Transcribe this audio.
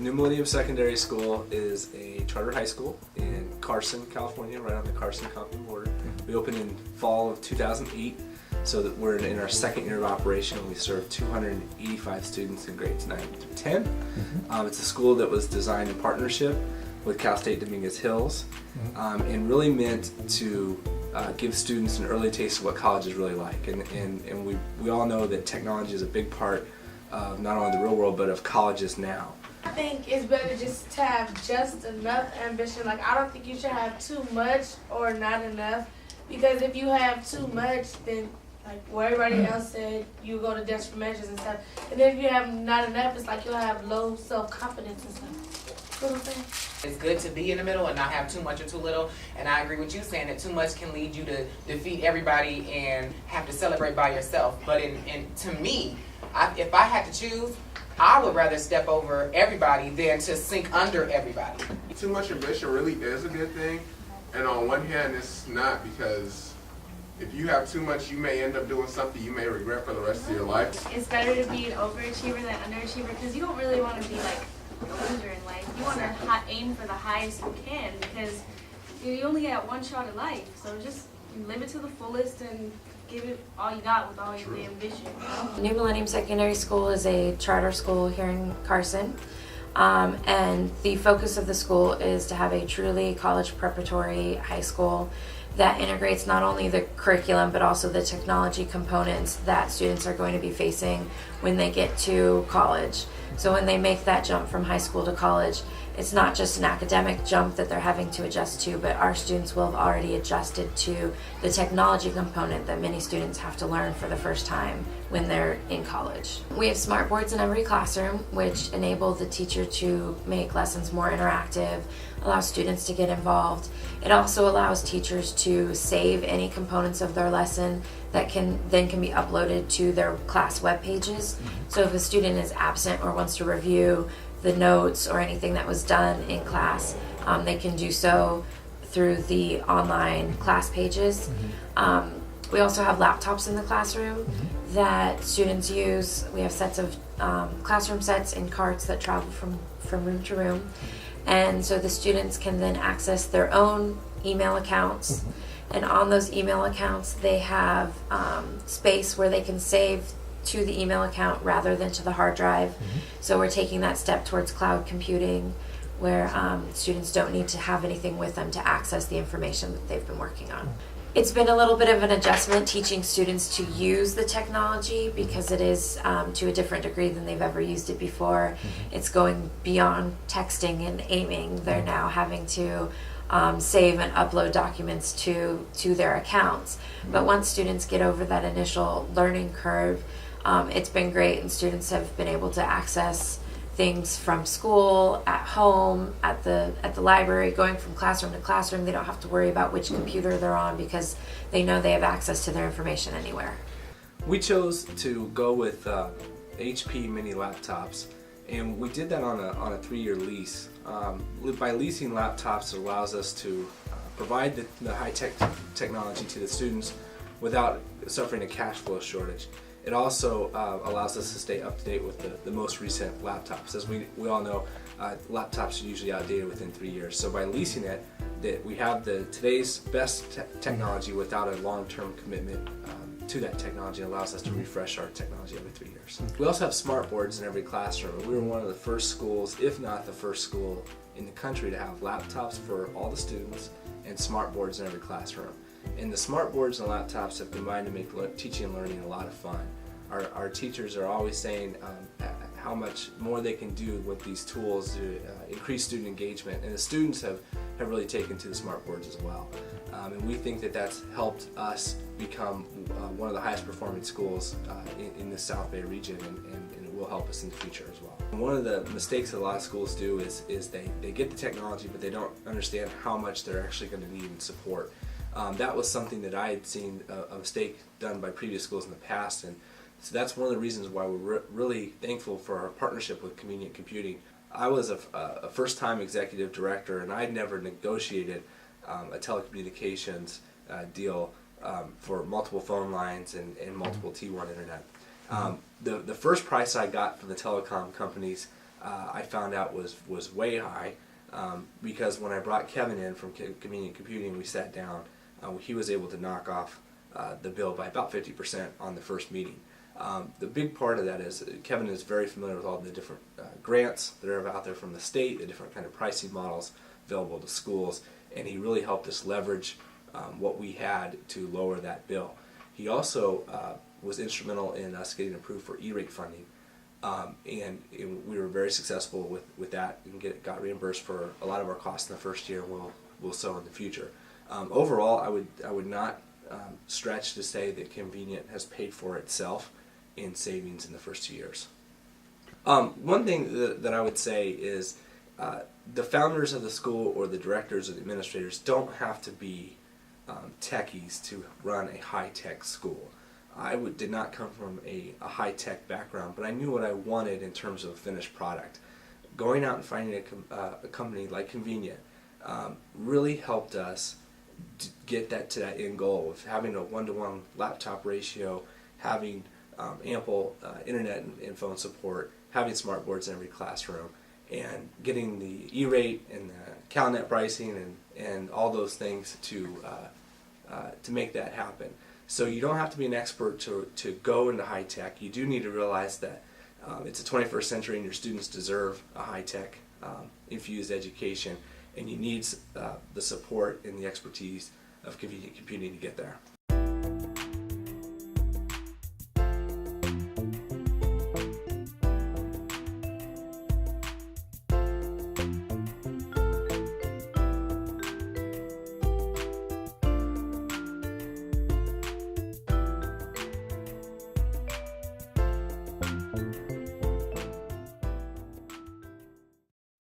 New Millennium Secondary School is a charter high school in Carson, California, right on the Carson-Compton border. We opened in fall of 2008, so that we're in our second year of operation, and we serve 285 students in grades 9 through 10. It's a school that was designed in partnership with Cal State Dominguez Hills, and really meant to give students an early taste of what college is really like. And we all know that technology is a big part of not only the real world, but of colleges now. I think it's better just to have just enough ambition. Like, I don't think you should have too much or not enough, because if you have too much, then like what everybody else said, you go to desperate measures and stuff. And then if you have not enough, it's like you'll have low self-confidence and stuff. You know what I'm saying? It's good to be in the middle and not have too much or too little. And I agree with you saying that too much can lead you to defeat everybody and have to celebrate by yourself. But to me, if I had to choose, I would rather step over everybody than to sink under everybody. Too much ambition really is a good thing, and on one hand it's not, because if you have too much, you may end up doing something you may regret for the rest of your life. It's better to be an overachiever than underachiever, because you don't really want to be like a loser in life. You want to aim for the highest you can, because you only get one shot at life. So just live it to the fullest and give it all you got with all your ambition. New Millennium Secondary School is a charter school here in Carson, and the focus of the school is to have a truly college preparatory high school that integrates not only the curriculum but also the technology components that students are going to be facing when they get to college. So when they make that jump from high school to college, it's not just an academic jump that they're having to adjust to, but our students will have already adjusted to the technology component that many students have to learn for the first time when they're in college. We have smart boards in every classroom, which enable the teacher to make lessons more interactive, allow students to get involved. It also allows teachers to save any components of their lesson that can be uploaded to their class web pages. So if a student is absent or wants to review the notes or anything that was done in class, they can do so through the online class pages. We also have laptops in the classroom that students use. We have sets of classroom sets and carts that travel from room to room. And so the students can then access their own email accounts. And on those email accounts, they have space where they can save to the email account rather than to the hard drive. So we're taking that step towards cloud computing, where students don't need to have anything with them to access the information that they've been working on. It's been a little bit of an adjustment teaching students to use the technology, because it is to a different degree than they've ever used it before. It's going beyond texting and aiming. They're now having to save and upload documents to their accounts. But once students get over that initial learning curve, it's been great, and students have been able to access things from school, at home, at the library, going from classroom to classroom. They don't have to worry about which computer they're on, because they know they have access to their information anywhere. We chose to go with HP mini laptops, and we did that on a 3-year lease. By leasing laptops, it allows us to provide the high-tech technology to the students without suffering a cash flow shortage. It also allows us to stay up to date with the most recent laptops. As we all know, laptops are usually outdated within 3 years. So by leasing it, we have today's best technology without a long-term commitment to that technology. It allows us to refresh our technology every 3 years. We also have smart boards in every classroom. We were one of the first schools, if not the first school in the country, to have laptops for all the students and smart boards in every classroom. And the smart boards and laptops have combined to make teaching and learning a lot of fun. Our teachers are always saying how much more they can do with these tools to increase student engagement, and the students have really taken to the smart boards as well. And we think that that's helped us become one of the highest performing schools in the South Bay region, and it will help us in the future as well. And one of the mistakes that a lot of schools do is they get the technology, but they don't understand how much they're actually going to need in support. That was something that I had seen a mistake done by previous schools in the past, and so that's one of the reasons why we're really thankful for our partnership with Convenient Computing. I was a first-time executive director, and I'd never negotiated a telecommunications deal for multiple phone lines and multiple T1 internet. The first price I got from the telecom companies I found out was way high, because when I brought Kevin in from Convenient Computing, we sat down. He was able to knock off the bill by about 50% on the first meeting. The big part of that is Kevin is very familiar with all the different grants that are out there from the state, the different kind of pricing models available to schools, and he really helped us leverage what we had to lower that bill. He also was instrumental in us getting approved for E-rate funding, and we were very successful with that and got reimbursed for a lot of our costs in the first year, and we'll so in the future. Overall, I would not stretch to say that Convenient has paid for itself in savings in the first 2 years. One thing that I would say is the founders of the school or the directors or the administrators don't have to be techies to run a high-tech school. I did not come from a high-tech background, but I knew what I wanted in terms of finished product. Going out and finding a company like Convenient really helped us get that to that end goal of having a 1-to-1 laptop ratio, having ample internet and phone support, having smart boards in every classroom, and getting the E-rate and the CalNet pricing and all those things to make that happen. So you don't have to be an expert to go into high tech. You do need to realize that it's a 21st century and your students deserve a high tech infused education, and you need the support and the expertise of Convenient Computing to get there.